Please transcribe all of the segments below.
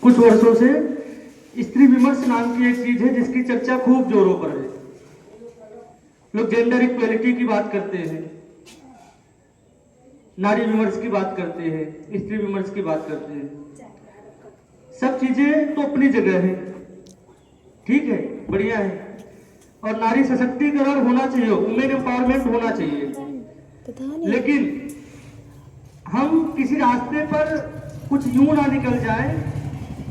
कुछ वर्षों से स्त्री विमर्श नाम की एक चीज है जिसकी चर्चा खूब जोरों पर है। लोग जेंडर इक्वेलिटी की बात करते हैं, नारी विमर्श की बात करते हैं, स्त्री विमर्श की बात करते हैं। सब चीजें तो अपनी जगह है, ठीक है, बढ़िया है, और नारी सशक्तिकरण होना चाहिए, वुमेन एम्पावरमेंट होना चाहिए। लेकिन हम किसी रास्ते पर कुछ यूं ना निकल जाए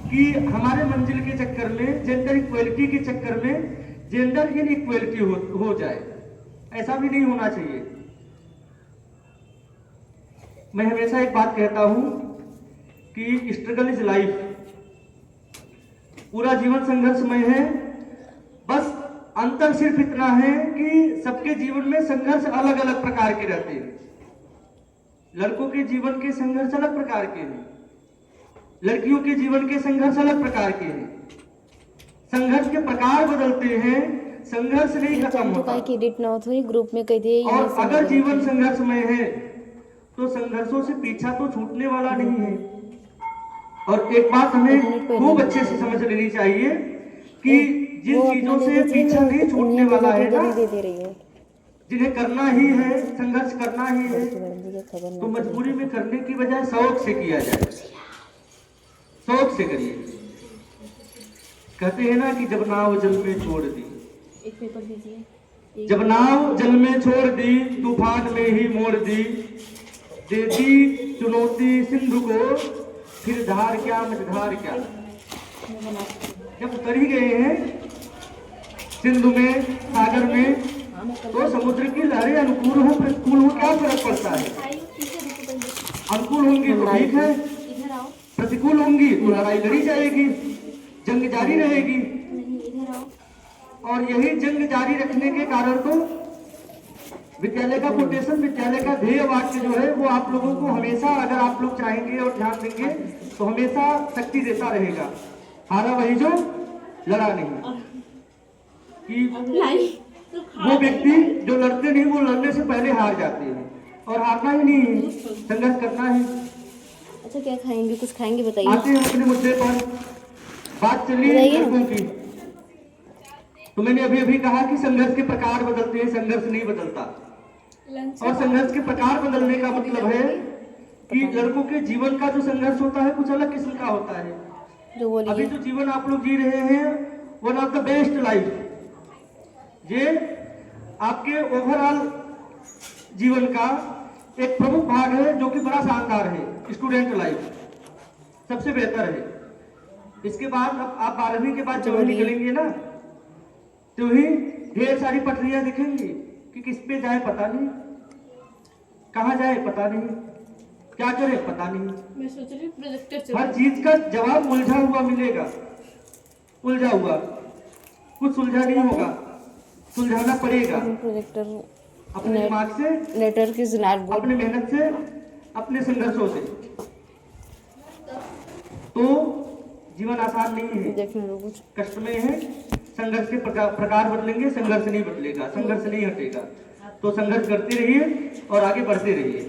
कि हमारे मंजिल के चक्कर में, जेंडर इक्वेलिटी के चक्कर में जेंडर इनइक्वेलिटी हो जाए। ऐसा भी नहीं होना चाहिए। मैं हमेशा एक बात कहता हूं कि स्ट्रगल इज लाइफ। पूरा जीवन संघर्षमय है, बस अंतर सिर्फ इतना है कि सबके जीवन में संघर्ष अलग अलग प्रकार के रहते हैं। लड़कों के जीवन के संघर्ष अलग प्रकार के हैं, लड़कियों के जीवन के संघर्ष अलग प्रकार के हैं। संघर्ष के प्रकार बदलते हैं, संघर्ष नहीं खत्म होता। ग्रुप में कह दिए। और अगर जीवन संघर्षमय है तो संघर्षों से पीछा तो छूटने वाला नहीं है। और एक बात हमें खूब अच्छे से समझ लेनी चाहिए कि जिन चीजों से पीछा नहीं छूटने वाला है ना, जिन्हें करना ही है, संघर्ष करना ही है, तो मजबूरी में करने की बजाय शौक से किया जाए। शौक से करिए। कहते हैं ना कि जब नाव जल में छोड़ दी, एक पेपर दीजिए। जब नाव जल में छोड़ दी, तूफान में ही मोड़ दी, देती चुनौती सिंधु को, फिर धार क्या मझधार क्या। जब उतर ही गए हैं सिंधु में, सागर में, तो समुद्र की लहरें अनुकूल हो प्रतिकूल हो क्या फर्क पड़ता है। अनुकूल होंगी तो ठीक है, प्रतिकूल होंगी तो लड़ाई लड़ी जाएगी, जंग जारी रहेगी। और यही जंग जारी रखने के कारण तो विद्यालय का कोटेशन, विद्यालय का ध्येय वाक्य जो है वो आप लोगों को हमेशा, अगर आप लोग चाहेंगे और ध्यान देंगे तो हमेशा शक्ति देता रहेगा। हारा वही जो लड़ा नहीं। कि वो व्यक्ति जो लड़ते नहीं वो लड़ने से पहले हार जाते हैं, और हारना ही नहीं है, संघर्ष करना है। अच्छा क्या खाएंगे, कुछ खाएंगे बताइए। आते हैं अपने मुद्दे पर। बात चली लड़कों की, तो मैंने अभी अभी कहा कि संघर्ष के प्रकार बदलते हैं, संघर्ष नहीं बदलता। और संघर्ष के प्रकार बदलने का मतलब है कि लड़कों के जीवन का जो संघर्ष होता है कुछ अलग किस्म का होता है। अभी जो जीवन आप लोग जी रहे हैं one of the best life, ये आपके ओवरऑल जीवन का एक प्रमुख भाग है जो कि बड़ा शानदार है। स्टूडेंट लाइफ सबसे बेहतर है। इसके बाद अब आप 12वीं के बाद जब निकलेंगे ना, तो ही ढेर सारी पटरियां दिखेंगी कि किस पे जाए पता नहीं, कहाँ जाए पता नहीं, क्या करे पता नहीं। मैं सोच रही हूं प्रोजेक्टर हर चीज का जवाब उलझा हुआ मिलेगा, उलझा हुआ, कुछ सुलझा नहीं होगा, सुलझाना पड़ेगा प्रोजेक्टर अपने दिमाग से, लेटर की अपने मेहनत से, अपने संघर्षों से। तो जीवन आसान नहीं है, देखने कष्टमय है। संघर्ष के प्रकार बदलेंगे, संघर्ष नहीं बदलेगा, संघर्ष नहीं हटेगा। तो संघर्ष करते रहिए और आगे बढ़ते रहिए।